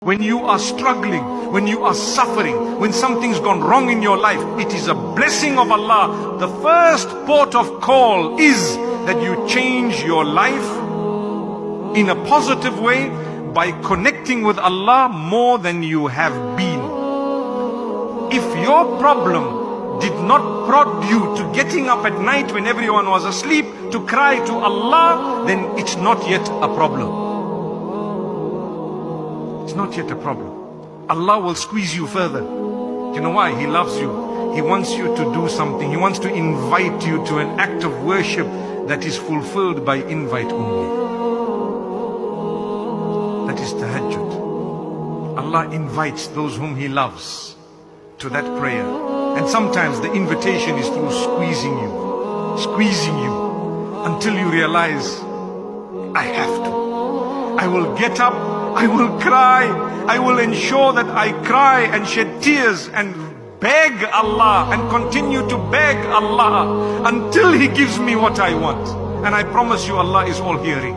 When you are struggling, when you are suffering, when something's gone wrong in your life, it is a blessing of Allah. The first port of call is that you change your life in a positive way by connecting with Allah more than you have been. If your problem did not prod you to getting up at night when everyone was asleep to cry to Allah, then it's not yet a problem. It's not yet a problem. Allah will squeeze you further. Do you know why? He loves you. He wants you to do something. He wants to invite you to an act of worship that is fulfilled by invite only. That is tahajjud. Allah invites those whom He loves to that prayer. And sometimes the invitation is through squeezing you until you realize, I have to. I will get up, I will cry, I will ensure that I cry and shed tears and beg Allah and continue to beg Allah until He gives me what I want. And I promise you, Allah is all hearing.